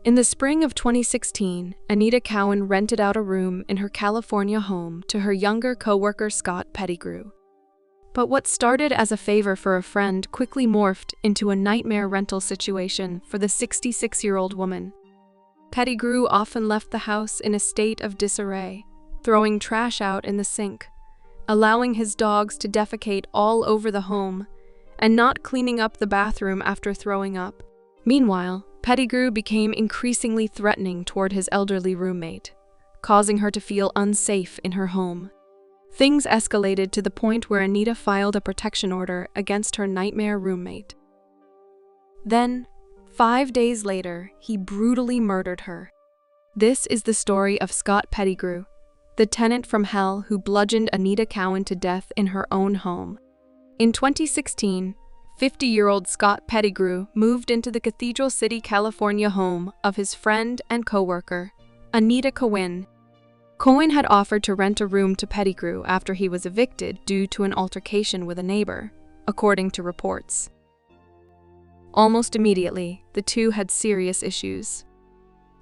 In the spring of 2016, Anita Cowen rented out a room in her California home to her younger co-worker Scott Pettigrew. But what started as a favor for a friend quickly morphed into a nightmare rental situation for the 66-year-old woman. Pettigrew often left the house in a state of disarray, throwing trash out in the sink, allowing his dogs to defecate all over the home, and not cleaning up the bathroom after throwing up. Meanwhile, Pettigrew became increasingly threatening toward his elderly roommate, causing her to feel unsafe in her home. Things escalated to the point where Anita filed a protection order against her nightmare roommate. Then, 5 days later, he brutally murdered her. This is the story of Scott Pettigrew, the tenant from hell who bludgeoned Anita Cowen to death in her own home. In 2016, 50-year-old Scott Pettigrew moved into the Cathedral City, California home of his friend and co-worker, Anita Cowen. Cowen had offered to rent a room to Pettigrew after he was evicted due to an altercation with a neighbor, according to reports. Almost immediately, the two had serious issues.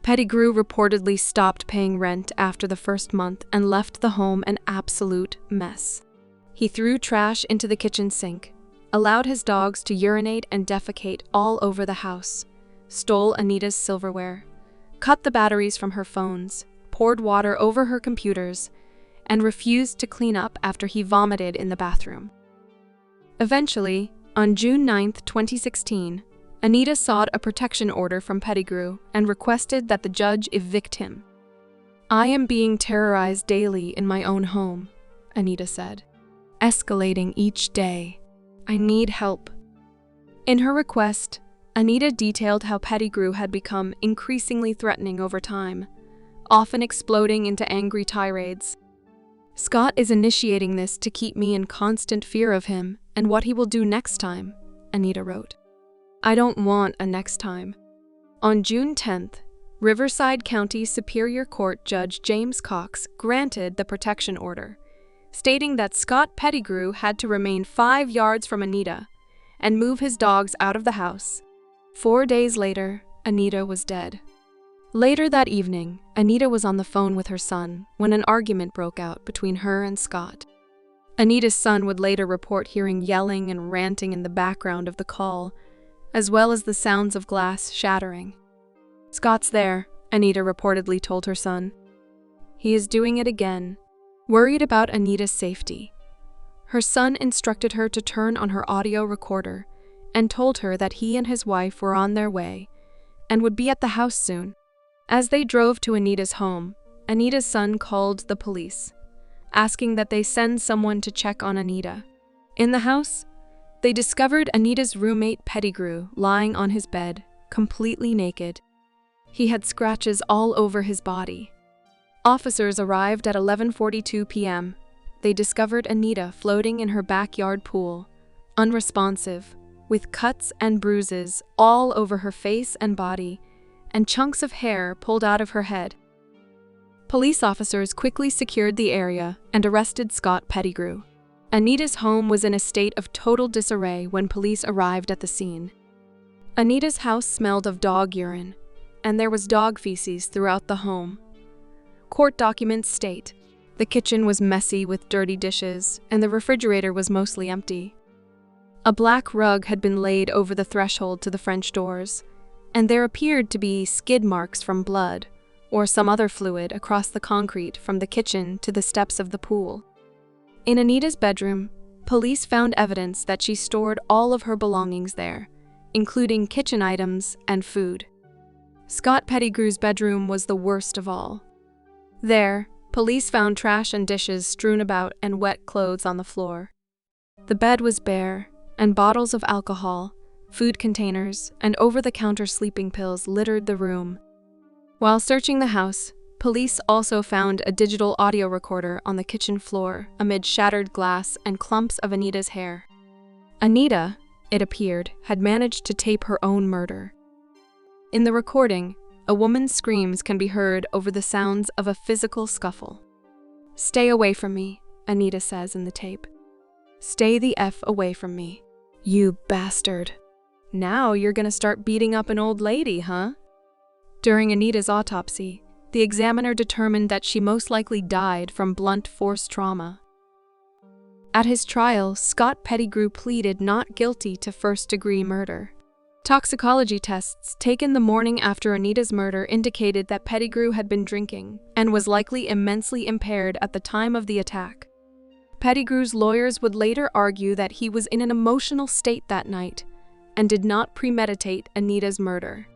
Pettigrew reportedly stopped paying rent after the first month and left the home an absolute mess. He threw trash into the kitchen sink, allowed his dogs to urinate and defecate all over the house, stole Anita's silverware, cut the batteries from her phones, poured water over her computers, and refused to clean up after he vomited in the bathroom. Eventually, on June 9, 2016, Anita sought a protection order from Pettigrew and requested that the judge evict him. "I am being terrorized daily in my own home," Anita said, "escalating each day. I need help." In her request, Anita detailed how Pettigrew had become increasingly threatening over time, often exploding into angry tirades. "Scott is initiating this to keep me in constant fear of him and what he will do next time," Anita wrote. "I don't want a next time." On June 10th, Riverside County Superior Court Judge James Cox granted the protection order, stating that Scott Pettigrew had to remain 5 yards from Anita and move his dogs out of the house. 4 days later, Anita was dead. Later that evening, Anita was on the phone with her son when an argument broke out between her and Scott. Anita's son would later report hearing yelling and ranting in the background of the call, as well as the sounds of glass shattering. "Scott's there," Anita reportedly told her son. "He is doing it again." Worried about Anita's safety, her son instructed her to turn on her audio recorder and told her that he and his wife were on their way and would be at the house soon. As they drove to Anita's home, Anita's son called the police, asking that they send someone to check on Anita. In the house, they discovered Anita's roommate Pettigrew lying on his bed, completely naked. He had scratches all over his body. Officers arrived at 11:42 p.m. They discovered Anita floating in her backyard pool, unresponsive, with cuts and bruises all over her face and body, and chunks of hair pulled out of her head. Police officers quickly secured the area and arrested Scott Pettigrew. Anita's home was in a state of total disarray when police arrived at the scene. Anita's house smelled of dog urine, and there was dog feces throughout the home. Court documents state the kitchen was messy with dirty dishes, and the refrigerator was mostly empty. A black rug had been laid over the threshold to the French doors, and there appeared to be skid marks from blood or some other fluid across the concrete from the kitchen to the steps of the pool. In Anita's bedroom, police found evidence that she stored all of her belongings there, including kitchen items and food. Scott Pettigrew's bedroom was the worst of all. There, police found trash and dishes strewn about and wet clothes on the floor. The bed was bare, and bottles of alcohol, food containers, and over-the-counter sleeping pills littered the room. While searching the house, police also found a digital audio recorder on the kitchen floor amid shattered glass and clumps of Anita's hair. Anita, it appeared, had managed to tape her own murder. In the recording, a woman's screams can be heard over the sounds of a physical scuffle. "Stay away from me," Anita says in the tape. "Stay the F away from me. You bastard. Now you're gonna start beating up an old lady, huh?" During Anita's autopsy, the examiner determined that she most likely died from blunt force trauma. At his trial, Scott Pettigrew pleaded not guilty to first-degree murder. Toxicology tests taken the morning after Anita's murder indicated that Pettigrew had been drinking and was likely immensely impaired at the time of the attack. Pettigrew's lawyers would later argue that he was in an emotional state that night and did not premeditate Anita's murder.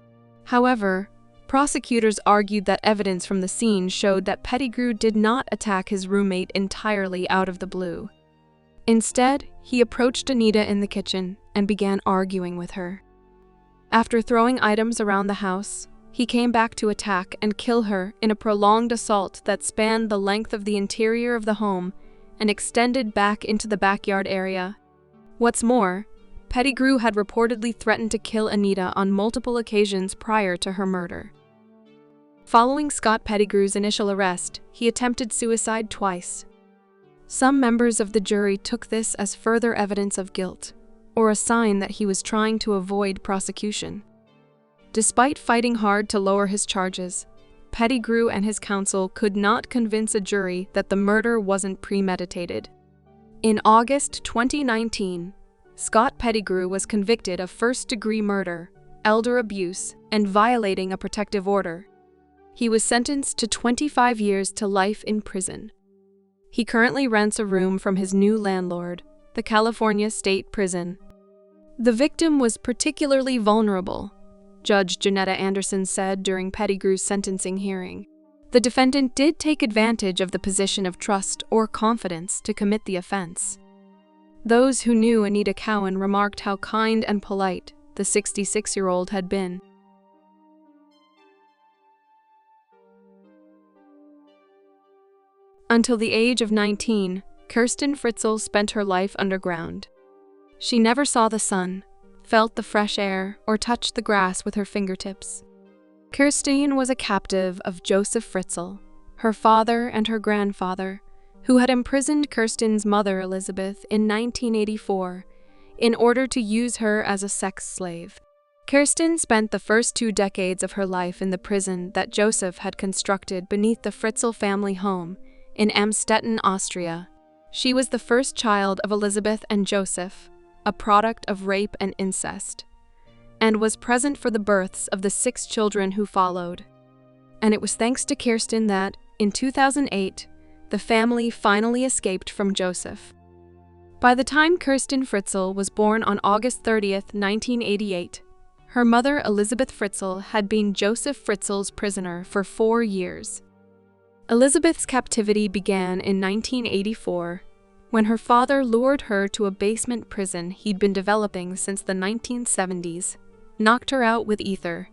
However, prosecutors argued that evidence from the scene showed that Pettigrew did not attack his roommate entirely out of the blue. Instead, he approached Anita in the kitchen and began arguing with her. After throwing items around the house, he came back to attack and kill her in a prolonged assault that spanned the length of the interior of the home and extended back into the backyard area. What's more, Pettigrew had reportedly threatened to kill Anita on multiple occasions prior to her murder. Following Scott Pettigrew's initial arrest, he attempted suicide twice. Some members of the jury took this as further evidence of guilt, or a sign that he was trying to avoid prosecution. Despite fighting hard to lower his charges, Pettigrew and his counsel could not convince a jury that the murder wasn't premeditated. In August 2019, Scott Pettigrew was convicted of first-degree murder, elder abuse, and violating a protective order. He was sentenced to 25 years to life in prison. He currently rents a room from his new landlord, the California State Prison. The victim was particularly vulnerable, Judge Janetta Anderson said during Pettigrew's sentencing hearing. The defendant did take advantage of the position of trust or confidence to commit the offense. Those who knew Anita Cowen remarked how kind and polite the 66-year-old had been. Until the age of 19, Kristin Fritzl spent her life underground. She never saw the sun, felt the fresh air, or touched the grass with her fingertips. Kristin was a captive of Josef Fritzl, her father and her grandfather, who had imprisoned Kristin's mother Elizabeth in 1984 in order to use her as a sex slave. Kristin spent the first 2 decades of her life in the prison that Josef had constructed beneath the Fritzl family home in Amstetten, Austria. She was the first child of Elizabeth and Josef, a product of rape and incest, and was present for the births of the 6 children who followed. And it was thanks to Kristin that, in 2008, the family finally escaped from Josef. By the time Kristin Fritzl was born on August 30th, 1988, her mother Elizabeth Fritzl had been Josef Fritzl's prisoner for 4 years. Elizabeth's captivity began in 1984, when her father lured her to a basement prison he'd been developing since the 1970s, knocked her out with ether,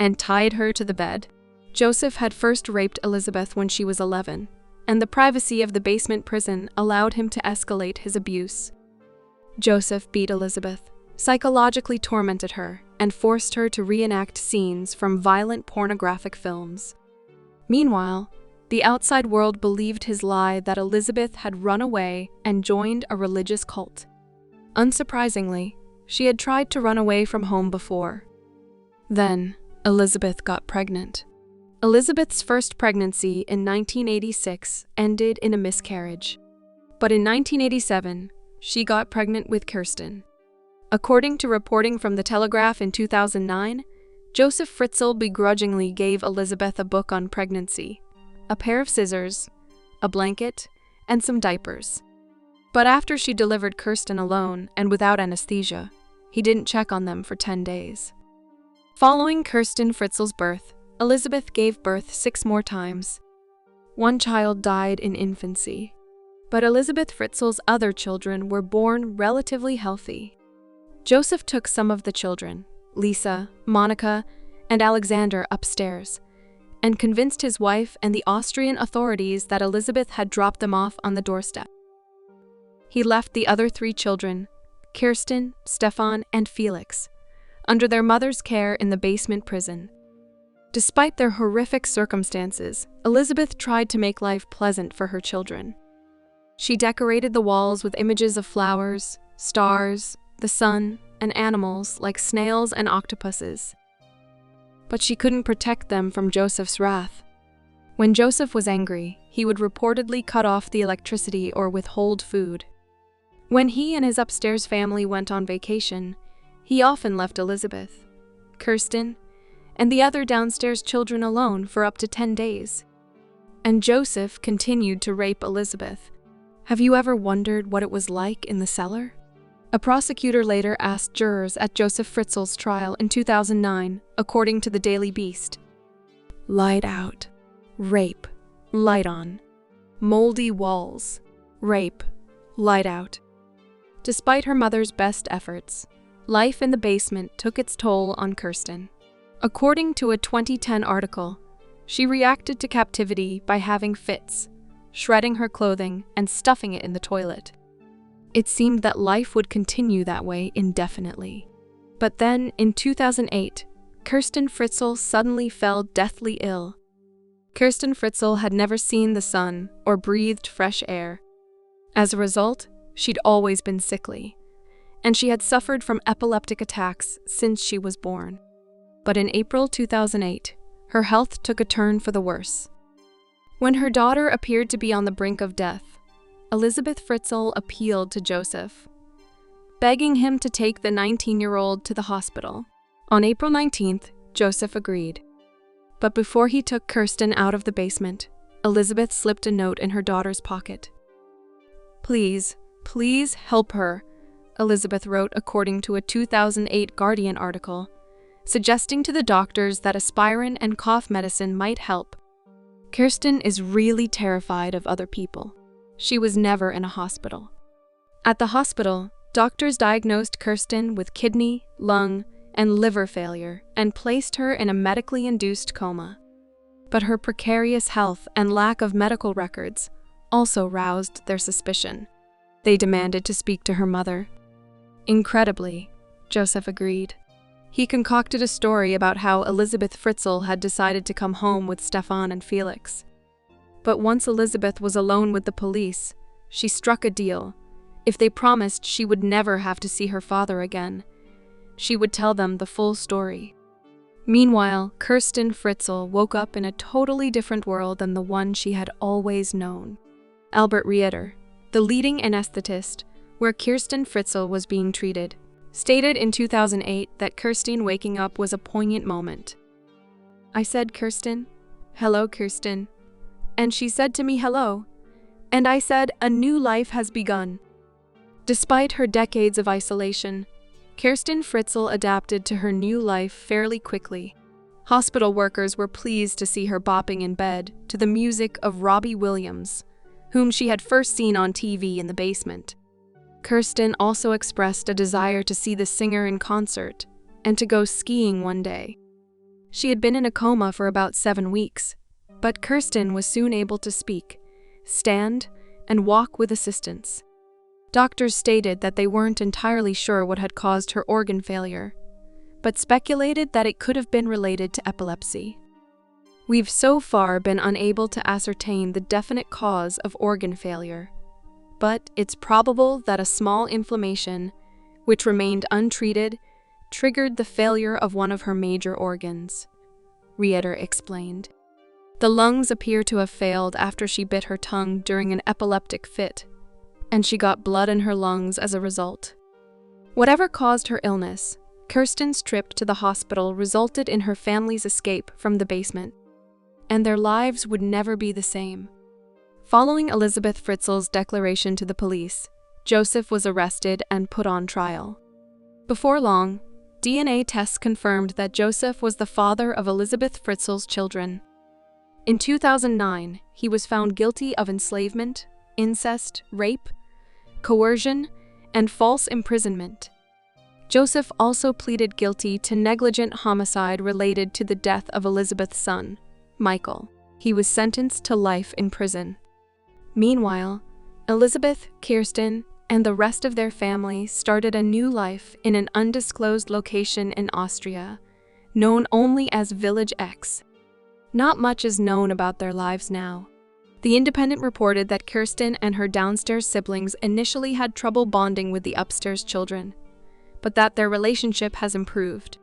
and tied her to the bed. Josef had first raped Elizabeth when she was 11, and the privacy of the basement prison allowed him to escalate his abuse. Josef beat Elizabeth, psychologically tormented her, and forced her to reenact scenes from violent pornographic films. Meanwhile, the outside world believed his lie that Elizabeth had run away and joined a religious cult. Unsurprisingly, she had tried to run away from home before. Then, Elizabeth got pregnant. Elizabeth's first pregnancy in 1986 ended in a miscarriage. But in 1987, she got pregnant with Kristin. According to reporting from The Telegraph in 2009, Josef Fritzl begrudgingly gave Elizabeth a book on pregnancy, a pair of scissors, a blanket, and some diapers. But after she delivered Kristin alone and without anesthesia, he didn't check on them for 10 days. Following Kristin Fritzl's birth, Elizabeth gave birth 6 more times. 1 child died in infancy, but Elizabeth Fritzl's other children were born relatively healthy. Josef took some of the children, Lisa, Monica, and Alexander, upstairs, and convinced his wife and the Austrian authorities that Elizabeth had dropped them off on the doorstep. He left the other 3 children, Kirsten, Stefan, and Felix, under their mother's care in the basement prison. Despite their horrific circumstances, Elizabeth tried to make life pleasant for her children. She decorated the walls with images of flowers, stars, the sun, and animals like snails and octopuses. but she couldn't protect them from Josef's wrath. When Josef was angry, he would reportedly cut off the electricity or withhold food. When he and his upstairs family went on vacation, he often left Elizabeth, Kristin, and the other downstairs children alone for up to 10 days. And Josef continued to rape Elizabeth. Have you ever wondered what it was like in the cellar? A prosecutor later asked jurors at Josef Fritzl's trial in 2009, according to the Daily Beast. Light out. Rape. Light on. Moldy walls. Rape. Light out. Despite her mother's best efforts, life in the basement took its toll on Kristin. According to a 2010 article, she reacted to captivity by having fits, shredding her clothing, and stuffing it in the toilet. It seemed that life would continue that way indefinitely. But then, in 2008, Kristin Fritzl suddenly fell deathly ill. Kristin Fritzl had never seen the sun or breathed fresh air. As a result, she'd always been sickly, and she had suffered from epileptic attacks since she was born. But in April 2008, her health took a turn for the worse. When her daughter appeared to be on the brink of death, Elizabeth Fritzl appealed to Josef, begging him to take the 19-year-old to the hospital. On April 19th, Josef agreed. But before he took Kristin out of the basement, Elizabeth slipped a note in her daughter's pocket. Please, please help her, Elizabeth wrote according to a 2008 Guardian article, suggesting to the doctors that aspirin and cough medicine might help. Kristin is really terrified of other people. She was never in a hospital. At the hospital, doctors diagnosed Kristin with kidney, lung, and liver failure and placed her in a medically induced coma. But her precarious health and lack of medical records also roused their suspicion. They demanded to speak to her mother. Incredibly, Josef agreed. He concocted a story about how Elizabeth Fritzl had decided to come home with Stefan and Felix. But once Elizabeth was alone with the police, she struck a deal. If they promised she would never have to see her father again, she would tell them the full story. Meanwhile, Kristin Fritzl woke up in a totally different world than the one she had always known. Albert Rieder, the leading anesthetist where Kristin Fritzl was being treated, stated in 2008 that Kristin waking up was a poignant moment. I said, Kristin, hello, Kristin. And she said to me, hello. And I said, a new life has begun. Despite her decades of isolation, Kristin Fritzl adapted to her new life fairly quickly. Hospital workers were pleased to see her bopping in bed to the music of Robbie Williams, whom she had first seen on TV in the basement. Kristin also expressed a desire to see the singer in concert and to go skiing one day. She had been in a coma for about 7 weeks, but Kristin was soon able to speak, stand, and walk with assistance. Doctors stated that they weren't entirely sure what had caused her organ failure, but speculated that it could have been related to epilepsy. We've so far been unable to ascertain the definite cause of organ failure, but it's probable that a small inflammation, which remained untreated, triggered the failure of one of her major organs, Rieder explained. The lungs appear to have failed after she bit her tongue during an epileptic fit, and she got blood in her lungs as a result. Whatever caused her illness, Kristin's trip to the hospital resulted in her family's escape from the basement, and their lives would never be the same. Following Elizabeth Fritzl's declaration to the police, Josef was arrested and put on trial. Before long, DNA tests confirmed that Josef was the father of Elizabeth Fritzl's children. In 2009, he was found guilty of enslavement, incest, rape, coercion, and false imprisonment. Josef also pleaded guilty to negligent homicide related to the death of Elizabeth's son, Michael. He was sentenced to life in prison. Meanwhile, Elizabeth, Kristin, and the rest of their family started a new life in an undisclosed location in Austria, known only as Village X. Not much is known about their lives now. The Independent reported that Kristin and her downstairs siblings initially had trouble bonding with the upstairs children, but that their relationship has improved.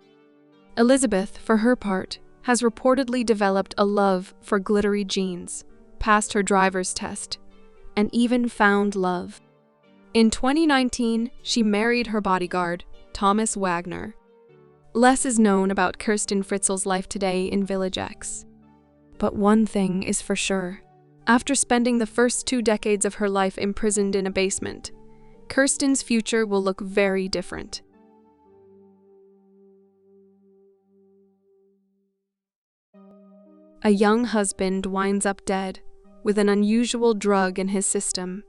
Elizabeth, for her part, has reportedly developed a love for glittery jeans, passed her driver's test, and even found love. In 2019, she married her bodyguard, Thomas Wagner. Less is known about Kristin Fritzl's life today in Village X. But one thing is for sure. After spending the first 2 decades of her life imprisoned in a basement, Kristin's future will look very different. A young husband winds up dead, with an unusual drug in his system.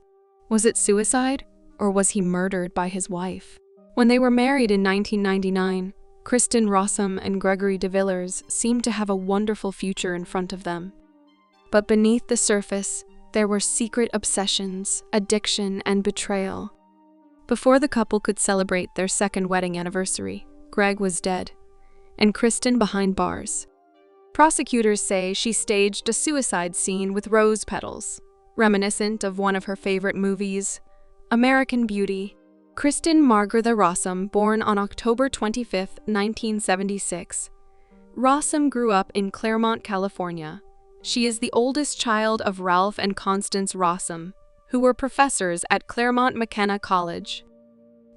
Was it suicide, or was he murdered by his wife? When they were married in 1999, Kristin Rossum and Gregory DeVillers seemed to have a wonderful future in front of them. But beneath the surface, there were secret obsessions, addiction, and betrayal. Before the couple could celebrate their 2nd wedding anniversary, Greg was dead, and Kristin behind bars. Prosecutors say she staged a suicide scene with rose petals, reminiscent of one of her favorite movies, American Beauty. Kristin Margarita Rossum, born on October 25, 1976. Rossum grew up in Claremont, California. She is the oldest child of Ralph and Constance Rossum, who were professors at Claremont McKenna College.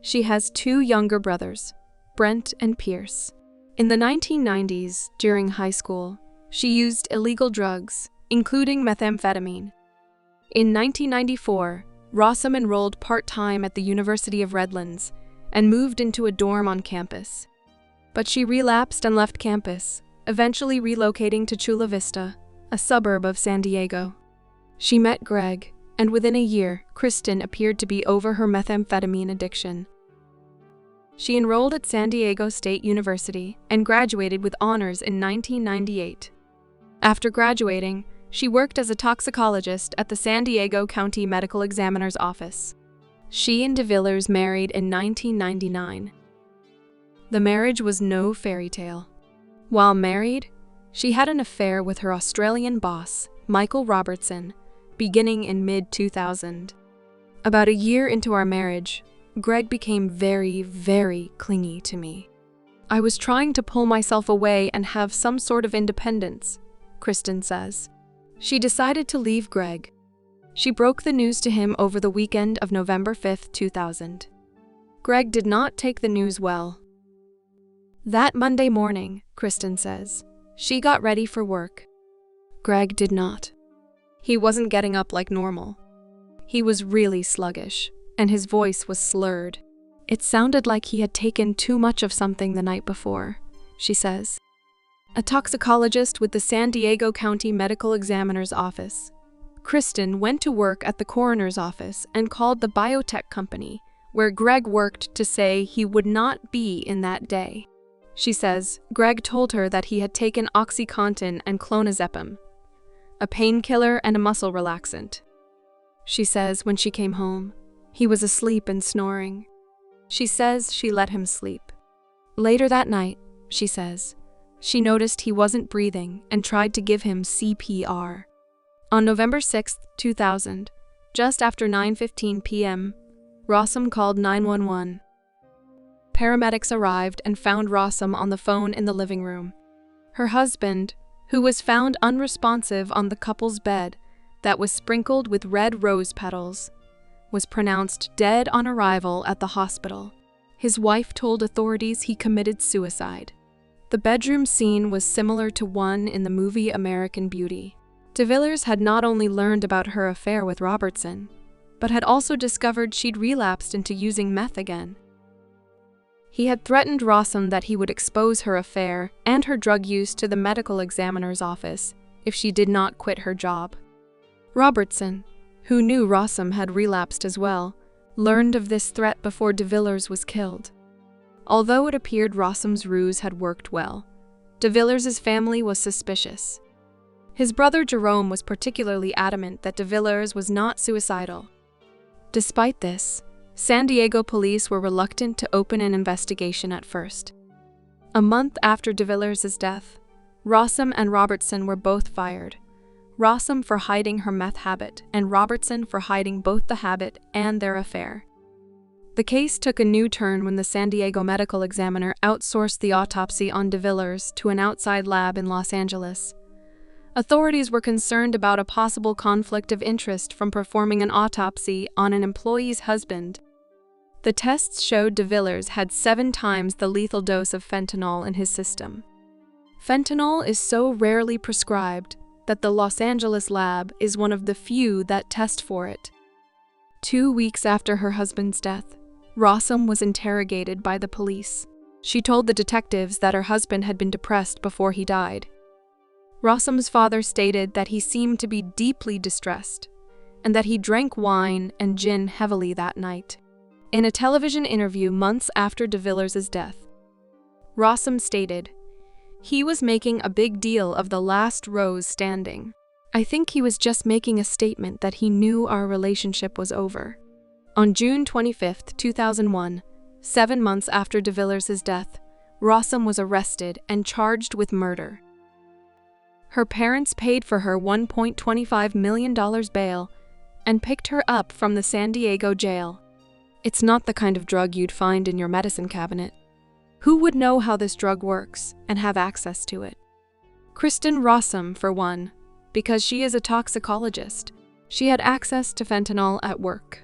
She has 2 younger brothers, Brent and Pierce. In the 1990s, during high school, she used illegal drugs, including methamphetamine. In 1994, Rossum enrolled part-time at the University of Redlands and moved into a dorm on campus. But she relapsed and left campus, eventually relocating to Chula Vista, a suburb of San Diego. She met Greg, and within a year, Kristin appeared to be over her methamphetamine addiction. She enrolled at San Diego State University and graduated with honors in 1998. After graduating, she worked as a toxicologist at the San Diego County Medical Examiner's Office. She and DeVillers married in 1999. The marriage was no fairy tale. While married, she had an affair with her Australian boss, Michael Robertson, beginning in mid-2000. About a year into our marriage, Greg became very, very clingy to me. I was trying to pull myself away and have some sort of independence, Kristin says. She decided to leave Greg. She broke the news to him over the weekend of November 5, 2000. Greg did not take the news well. That Monday morning, Kristin says, she got ready for work. Greg did not. He wasn't getting up like normal. He was really sluggish, and his voice was slurred. It sounded like he had taken too much of something the night before, she says. A toxicologist with the San Diego County Medical Examiner's Office, Kristin went to work at the coroner's office and called the biotech company where Greg worked to say he would not be in that day. She says Greg told her that he had taken OxyContin and clonazepam, a painkiller and a muscle relaxant. She says when she came home, he was asleep and snoring. She says she let him sleep. Later that night, she says, she noticed he wasn't breathing and tried to give him CPR. On November 6, 2000, just after 9:15 p.m., Rossum called 911. Paramedics arrived and found Rossum on the phone in the living room. Her husband, who was found unresponsive on the couple's bed that was sprinkled with red rose petals, was pronounced dead on arrival at the hospital. His wife told authorities he committed suicide. The bedroom scene was similar to one in the movie American Beauty. DeVillers had not only learned about her affair with Robertson, but had also discovered she'd relapsed into using meth again. He had threatened Rossum that he would expose her affair and her drug use to the medical examiner's office if she did not quit her job. Robertson, who knew Rossum had relapsed as well, learned of this threat before DeVillers was killed. Although it appeared Rossum's ruse had worked well, DeVillers' family was suspicious. His brother Jerome was particularly adamant that DeVillers was not suicidal. Despite this, San Diego police were reluctant to open an investigation at first. A month after DeVillers' death, Rossum and Robertson were both fired. Rossum for hiding her meth habit and Robertson for hiding both the habit and their affair. The case took a new turn when the San Diego medical examiner outsourced the autopsy on DeVillers to an outside lab in Los Angeles. Authorities were concerned about a possible conflict of interest from performing an autopsy on an employee's husband. The tests showed DeVillers had 7 times the lethal dose of fentanyl in his system. Fentanyl is so rarely prescribed that the Los Angeles lab is one of the few that test for it. 2 weeks after her husband's death, Rossum was interrogated by the police. She told the detectives that her husband had been depressed before he died. Rossum's father stated that he seemed to be deeply distressed and that he drank wine and gin heavily that night. In a television interview months after DeVillers' death, Rossum stated, "He was making a big deal of the last rose standing. I think he was just making a statement that he knew our relationship was over." On June 25, 2001, 7 months after DeVillers' death, Rossum was arrested and charged with murder. Her parents paid for her $1.25 million bail and picked her up from the San Diego jail. It's not the kind of drug you'd find in your medicine cabinet. Who would know how this drug works and have access to it? Kristin Rossum, for one, because she is a toxicologist. She had access to fentanyl at work.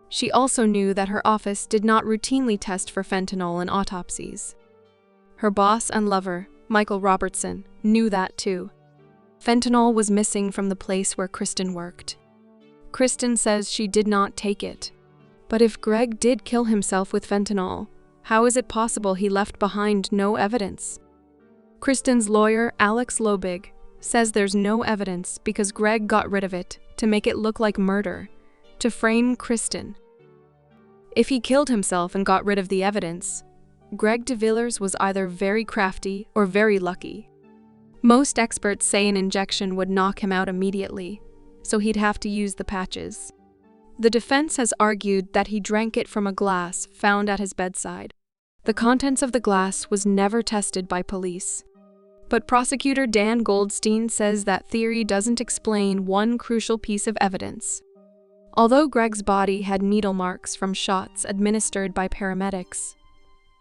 She also knew that her office did not routinely test for fentanyl in autopsies. Her boss and lover, Michael Robertson, knew that too. Fentanyl was missing from the place where Kristin worked. Kristin says she did not take it. But if Greg did kill himself with fentanyl, how is it possible he left behind no evidence? Kristin's lawyer, Alex Lobig, says there's no evidence because Greg got rid of it to make it look like murder, to frame Kristin. If he killed himself and got rid of the evidence, Greg DeVillers was either very crafty or very lucky. Most experts say an injection would knock him out immediately, so he'd have to use the patches. The defense has argued that he drank it from a glass found at his bedside. The contents of the glass was never tested by police. But prosecutor Dan Goldstein says that theory doesn't explain one crucial piece of evidence. Although Greg's body had needle marks from shots administered by paramedics,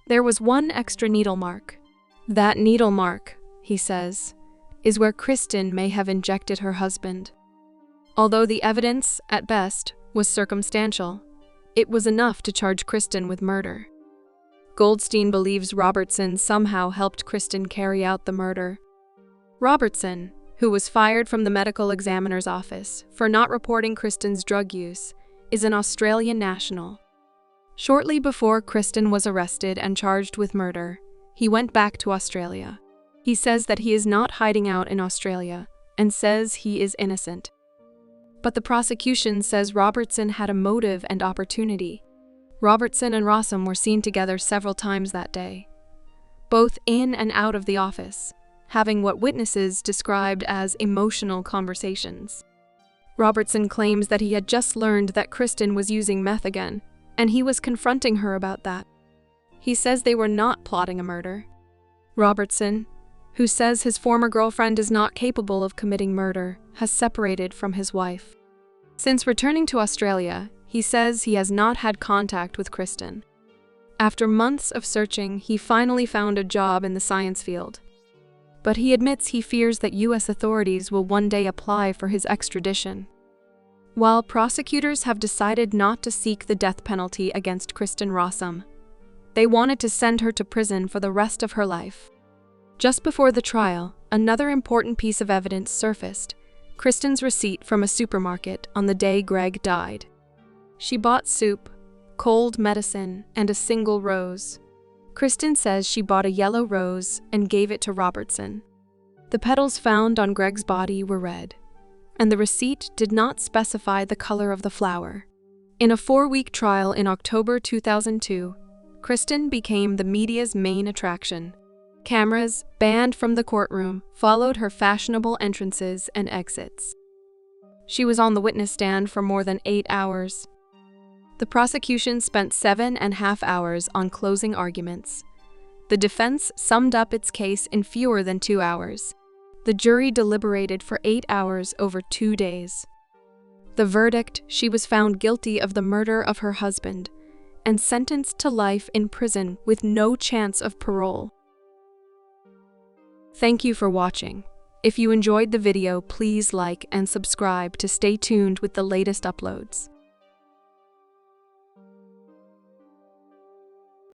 there was one extra needle mark. That needle mark, he says, is where Kristin may have injected her husband. Although the evidence, at best, was circumstantial, it was enough to charge Kristin with murder. Goldstein believes Robertson somehow helped Kristin carry out the murder. Robertson, who was fired from the medical examiner's office for not reporting Kristin's drug use, is an Australian national. Shortly before Kristin was arrested and charged with murder, he went back to Australia. He says that he is not hiding out in Australia and says he is innocent. But the prosecution says Robertson had a motive and opportunity. Robertson and Rossum were seen together several times that day, both in and out of the office, having what witnesses described as emotional conversations. Robertson claims that he had just learned that Kristin was using meth again, and he was confronting her about that. He says they were not plotting a murder. Robertson, who says his former girlfriend is not capable of committing murder, has separated from his wife. Since returning to Australia, he says he has not had contact with Kristin. After months of searching, he finally found a job in the science field. But he admits he fears that U.S. authorities will one day apply for his extradition. While prosecutors have decided not to seek the death penalty against Kristin Rossum, they wanted to send her to prison for the rest of her life. Just before the trial, another important piece of evidence surfaced: Kristin's receipt from a supermarket on the day Greg died. She bought soup, cold medicine, and a single rose. Kristin says she bought a yellow rose and gave it to Robertson. The petals found on Greg's body were red, and the receipt did not specify the color of the flower. In a 4-week trial in October 2002, Kristin became the media's main attraction. Cameras, banned from the courtroom, followed her fashionable entrances and exits. She was on the witness stand for more than 8 hours. The prosecution spent 7.5 hours on closing arguments. The defense summed up its case in fewer than 2 hours. The jury deliberated for 8 hours over 2 days. The verdict: she was found guilty of the murder of her husband and sentenced to life in prison with no chance of parole. Thank you for watching. If you enjoyed the video, please like and subscribe to stay tuned with the latest uploads.